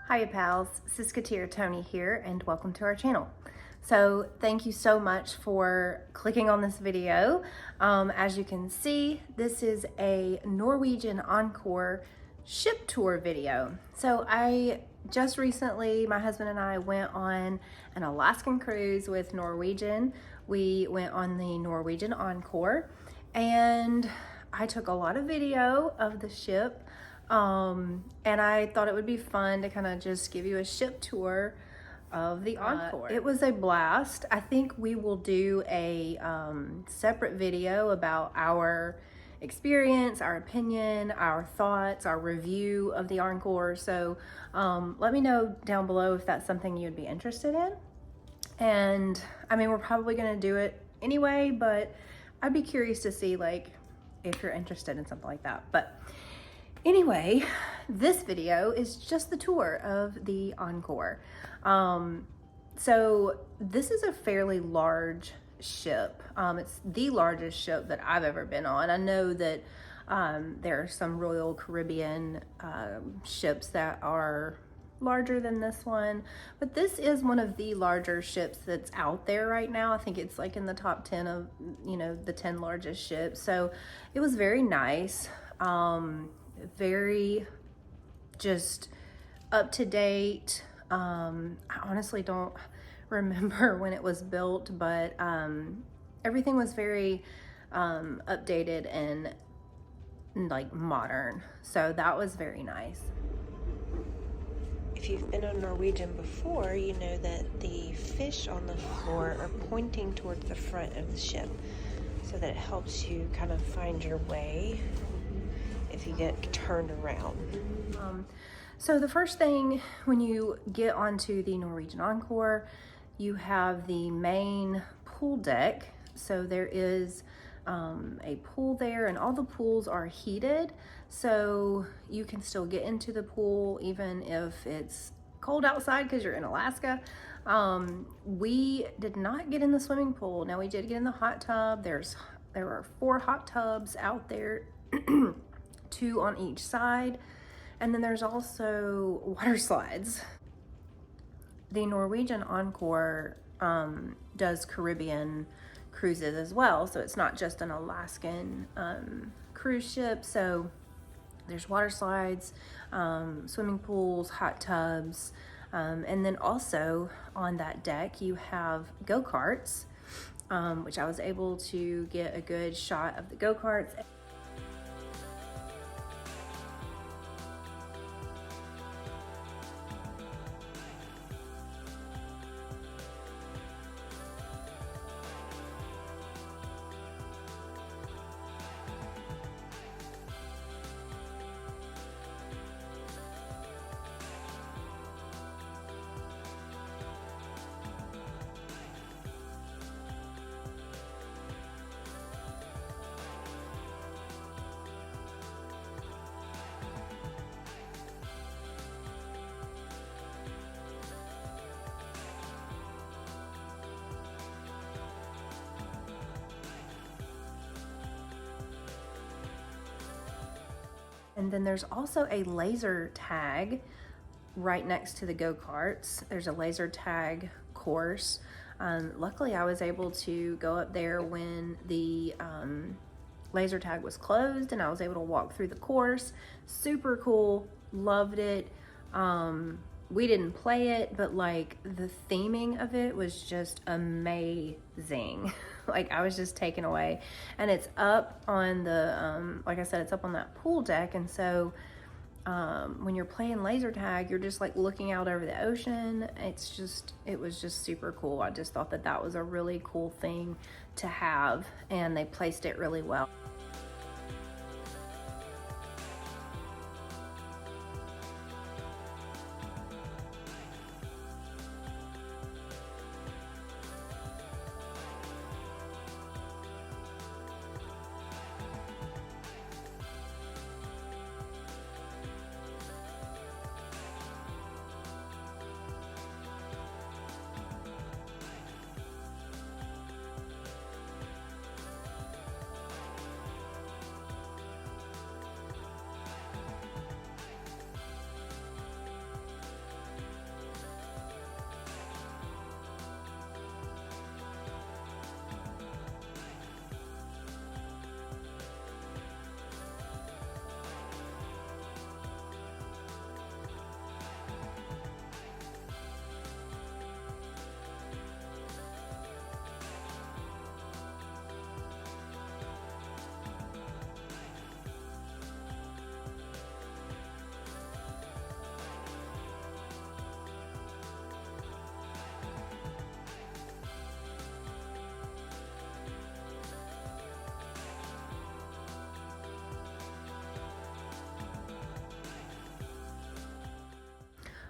Hiya pals, Siskateer Tony here and welcome to our channel. So thank you so much for clicking on this video. As you can see, this is a Norwegian Encore ship tour video. So I just recently, my husband and I went on an Alaskan cruise with Norwegian. We went on the Norwegian Encore and I took a lot of video of the ship. And I thought it would be fun to kind of just give you a ship tour of the Encore. It was a blast. I think we will do a separate video about our experience, our opinion, our thoughts, our review of the Encore. So let me know down below if that's something you'd be interested in. And I mean, we're probably going to do it anyway, but I'd be curious to see like if you're interested in something like that. But anyway, this video is just the tour of the Encore. So this is a fairly large ship. It's the largest ship that I've ever been on. I know that there are some Royal Caribbean ships that are larger than this one, but this is one of the larger ships that's out there right now. I think it's like in the top 10 of, the 10 largest ships. So it was very nice. Very just up to date. I honestly don't remember when it was built, but everything was very updated and like modern. So that was very nice. If you've been on Norwegian before, you know that the fish on the floor are pointing towards the front of the ship so that it helps you kind of find your way if you get turned around. So the first thing when you get onto the Norwegian Encore, you have the main pool deck. So there is a pool there, and all the pools are heated, so you can still get into the pool even if it's cold outside because you're in Alaska. We did not get in the swimming pool. Now we did get in the hot tub. There are 4 hot tubs out there. 2 on each side, and then there's also water slides. The Norwegian Encore does Caribbean cruises as well, so it's not just an Alaskan cruise ship. So there's water slides, swimming pools, hot tubs, and then also on that deck you have go-karts, which I was able to get a good shot of the go-karts. And then there's also a laser tag right next to the go-karts. There's a laser tag course. Luckily, I was able to go up there when the laser tag was closed, and I was able to walk through the course. Super cool, loved it. We didn't play it, but like the theming of it was just amazing. Like I was just taken away, and it's up on the, like I said, it's up on that pool deck. And so when you're playing laser tag, you're just like looking out over the ocean. It was just super cool. I just thought that that was a really cool thing to have, and they placed it really well.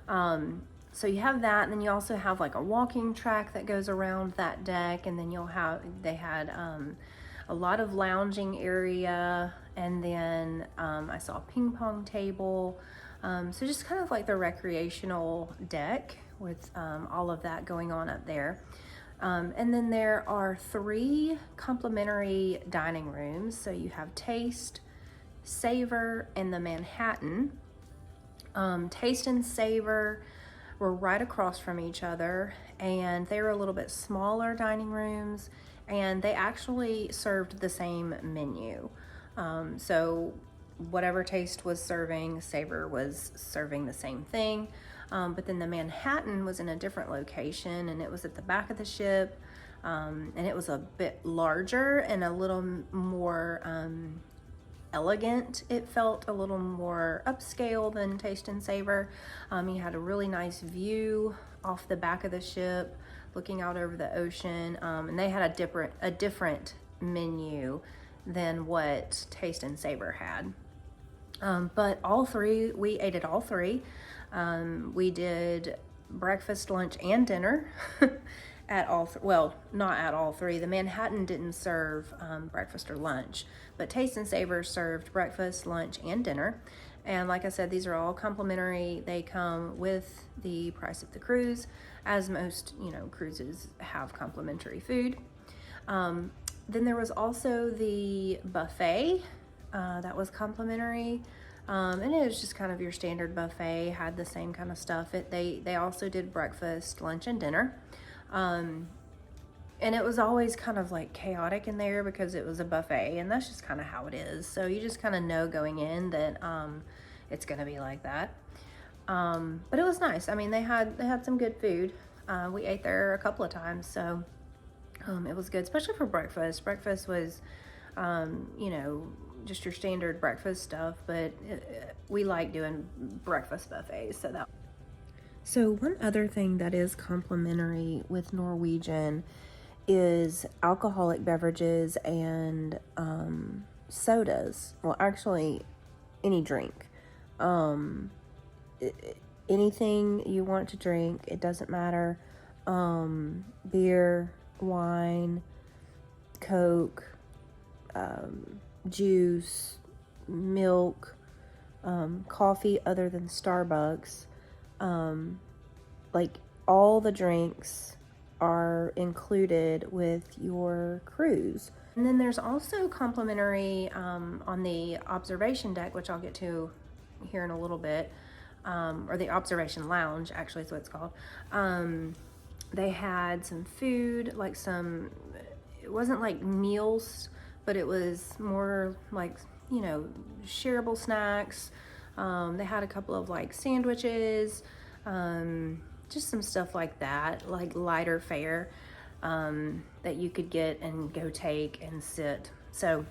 So you have that, and then you also have like a walking track that goes around that deck, and then they had a lot of lounging area, and then I saw a ping pong table. So just kind of like the recreational deck with all of that going on up there. And then there are 3 complimentary dining rooms. So you have Taste, Savor, and the Manhattan. Taste and Savor were right across from each other, and they were a little bit smaller dining rooms, and they actually served the same menu. So whatever Taste was serving, Savor was serving the same thing. But then the Manhattan was in a different location, and it was at the back of the ship, and it was a bit larger and a little more elegant. It felt a little more upscale than Taste and Savor. You had a really nice view off the back of the ship, looking out over the ocean, and they had a different menu than what Taste and Savor had. But all 3, we ate at all 3. We did breakfast, lunch, and dinner at all, well, not at all 3. The Manhattan didn't serve breakfast or lunch, but Taste and Savor served breakfast, lunch, and dinner. And like I said, these are all complimentary. They come with the price of the cruise, as most, cruises have complimentary food. Then there was also the buffet that was complimentary. And it was just kind of your standard buffet, had the same kind of stuff. They also did breakfast, lunch, and dinner. And it was always kind of like chaotic in there because it was a buffet, and that's just kind of how it is. So you just kind of know going in that it's going to be like that. But it was nice. I mean, they had some good food. We ate there a couple of times, so it was good, especially for breakfast. Breakfast was, just your standard breakfast stuff, but we like doing breakfast buffets. So one other thing that is complimentary with Norwegian is alcoholic beverages and sodas. Well, actually, any drink. Anything you want to drink, it doesn't matter. Beer, wine, Coke, juice, milk, coffee other than Starbucks. Like all the drinks are included with your cruise. And then there's also complimentary on the observation deck, which I'll get to here in a little bit, or the observation lounge, actually is what it's called. They had some food, like it wasn't like meals, but it was more like, shareable snacks. They had a couple of like sandwiches, just some stuff like that, like lighter fare that you could get and go take and sit. So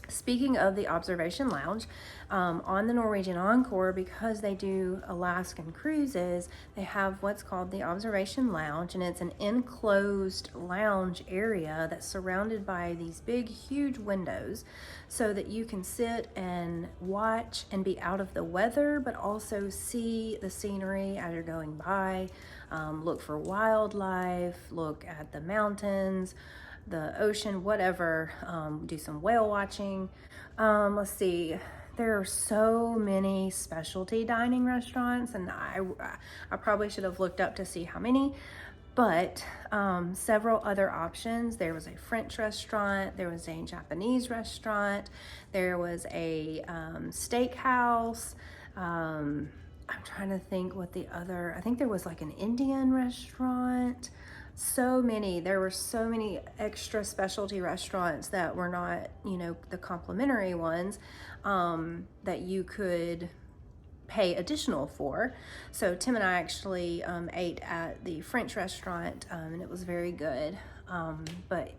speaking of the observation lounge, on the Norwegian Encore, because they do Alaskan cruises, they have what's called the observation lounge, and it's an enclosed lounge area that's surrounded by these big, huge windows so that you can sit and watch and be out of the weather, but also see the scenery as you're going by, look for wildlife, look at the mountains, the ocean, whatever, do some whale watching. Let's see, there are so many specialty dining restaurants, and I probably should have looked up to see how many, but several other options. There was a French restaurant, there was a Japanese restaurant, there was a steakhouse. I'm trying to think what I think there was like an Indian restaurant. There were so many extra specialty restaurants that were not, the complimentary ones, that you could pay additional for. So Tim and I actually ate at the French restaurant, and it was very good. But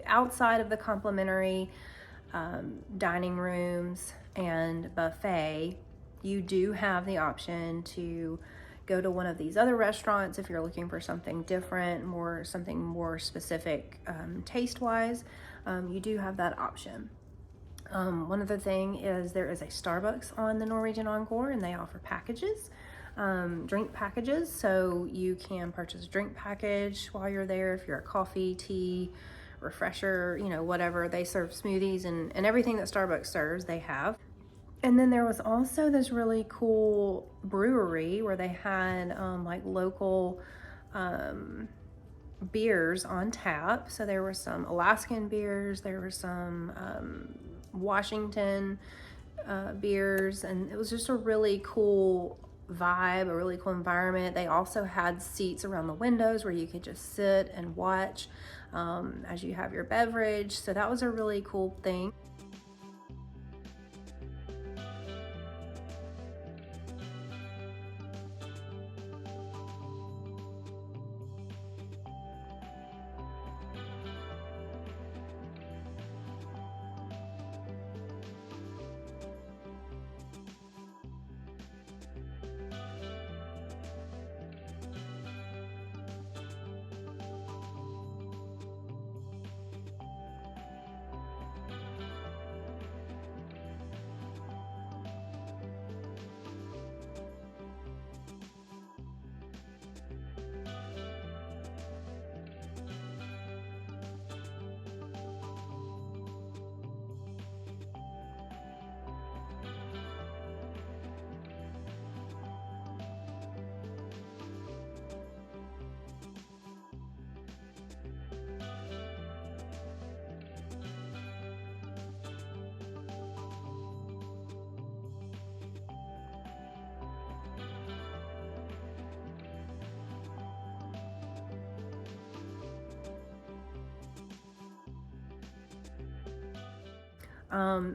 outside of the complimentary dining rooms and buffet, you do have the option to go to one of these other restaurants if you're looking for something different, something more specific taste-wise. You do have that option. One other thing is there is a Starbucks on the Norwegian Encore, and they offer packages. drink packages. So you can purchase a drink package while you're there if you're a coffee, tea, refresher, you know, whatever. They serve smoothies and everything that Starbucks serves, they have. And then there was also this really cool brewery where they had like local beers on tap. So there were some Alaskan beers, there were some Washington beers, and it was just a really cool vibe, a really cool environment. They also had seats around the windows where you could just sit and watch as you have your beverage. So that was a really cool thing.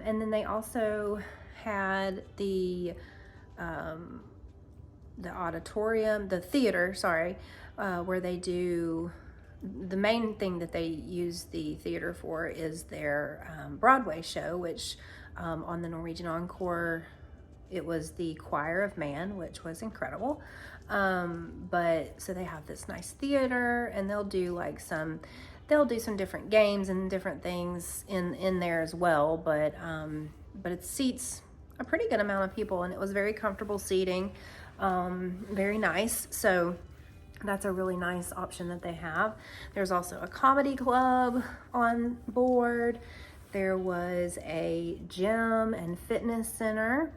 And then they also had the auditorium, the theater, sorry, where they do, the main thing that they use the theater for is their Broadway show, which on the Norwegian Encore, it was the Choir of Man, which was incredible. But so they have this nice theater, and they'll do some different games and different things in there as well. But it seats a pretty good amount of people, and it was very comfortable seating, very nice. So that's a really nice option that they have. There's also a comedy club on board. There was a gym and fitness center.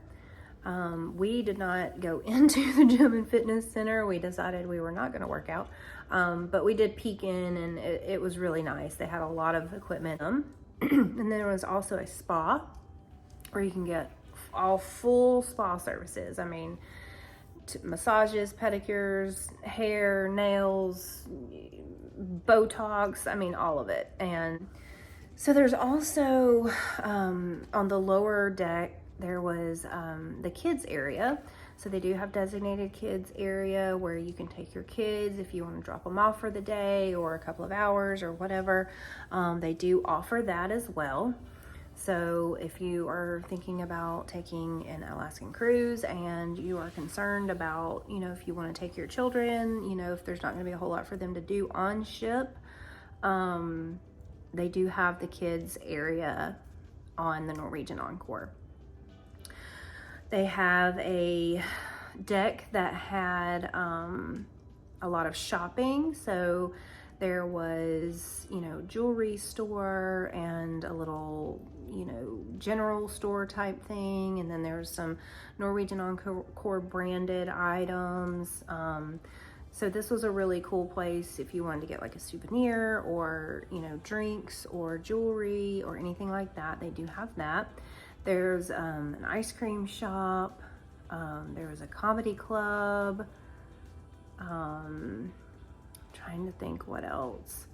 We did not go into the gym and fitness center. We decided we were not going to work out, but we did peek in, and it was really nice. They had a lot of equipment. And there was also a spa where you can get all full spa services. I mean, massages, pedicures, hair, nails, Botox, I mean, all of it. And so there's also, on the lower deck, there was the kids area. So they do have designated kids area where you can take your kids if you want to drop them off for the day or a couple of hours or whatever. They do offer that as well. So if you are thinking about taking an Alaskan cruise and you are concerned about, you know, if you want to take your children, you know, if there's not going to be a whole lot for them to do on ship, they do have the kids area on the Norwegian Encore. They have a deck that had a lot of shopping. So there was, you know, jewelry store and a little, you know, general store type thing. And then there's some Norwegian Encore branded items. So this was a really cool place if you wanted to get like a souvenir or, you know, drinks or jewelry or anything like that. They do have that. There's an ice cream shop. There was a comedy club. Trying to think what else.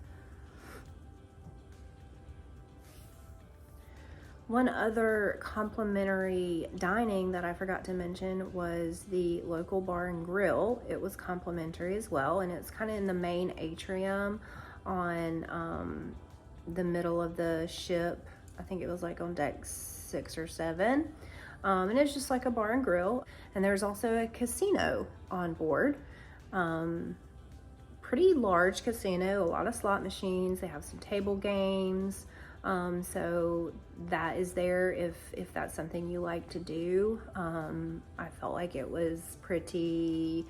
One other complimentary dining that I forgot to mention was the local bar and grill. It was complimentary as well, and it's kind of in the main atrium on the middle of the ship. I think it was like on deck 6 or 7. And it's just like a bar and grill. And there's also a casino on board. Pretty large casino, a lot of slot machines. They have some table games. So that is there if that's something you like to do. I felt like it was pretty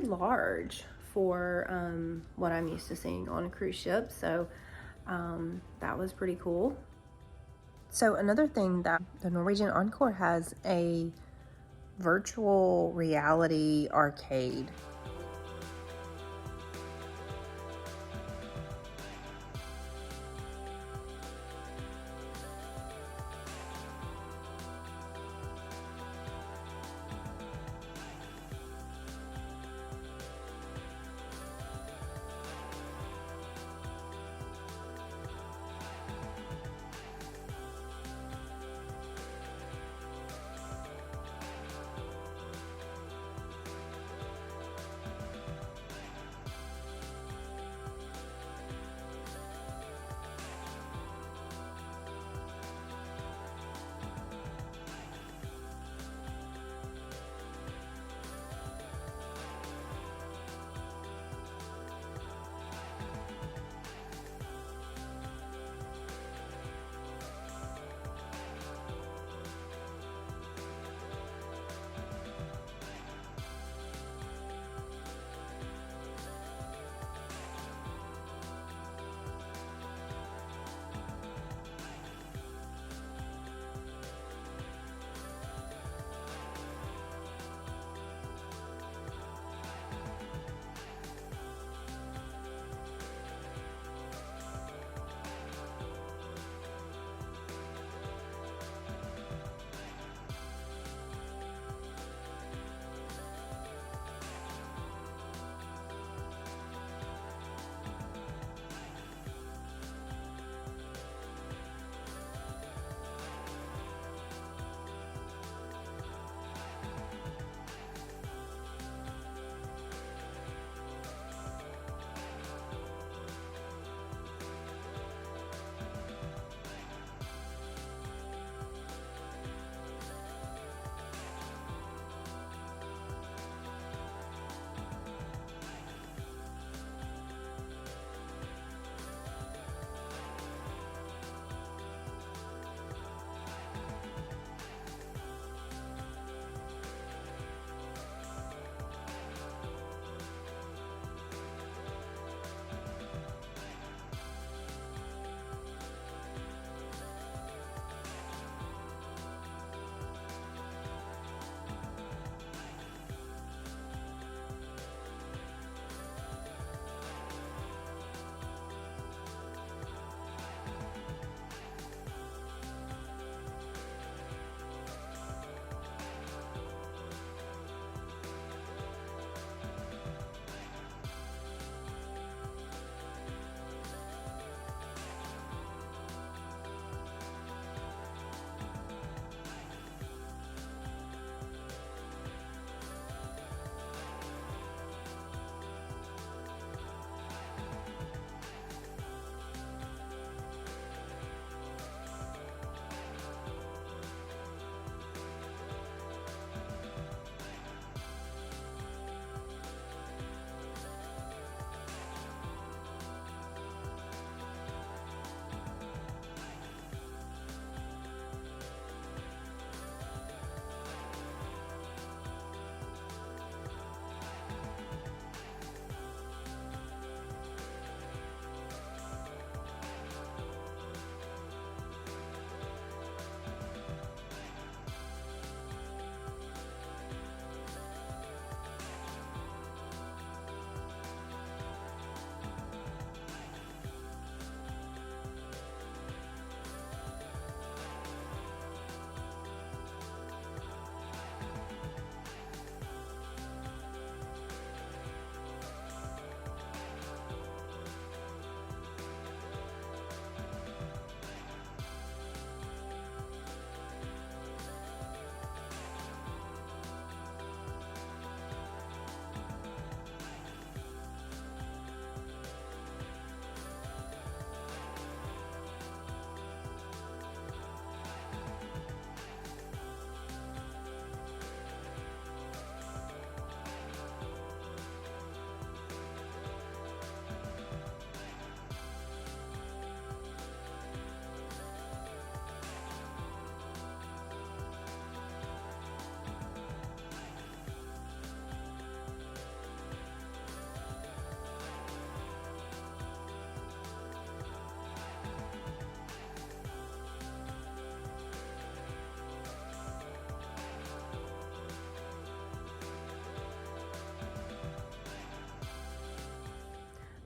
large for what I'm used to seeing on a cruise ship. So that was pretty cool. So another thing that the Norwegian Encore has a virtual reality arcade.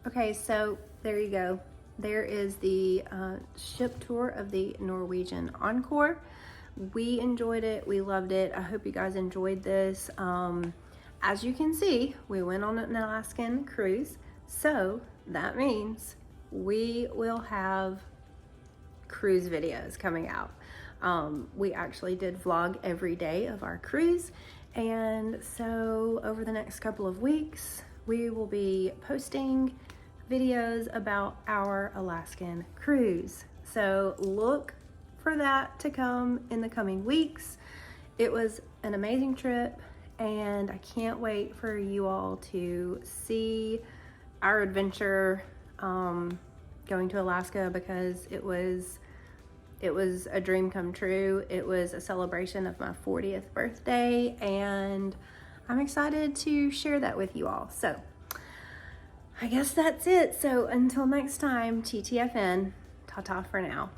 Okay, so there you go. There is the ship tour of the Norwegian Encore. We enjoyed it. We loved it. I hope you guys enjoyed this. As you can see, we went on an Alaskan cruise. So that means we will have cruise videos coming out. We actually did vlog every day of our cruise. And so over the next couple of weeks, we will be posting videos about our Alaskan cruise. So look for that to come in the coming weeks. It was an amazing trip and I can't wait for you all to see our adventure going to Alaska, because it was a dream come true. It was a celebration of my 40th birthday and I'm excited to share that with you all. So I guess that's it. So until next time, TTFN, ta-ta for now.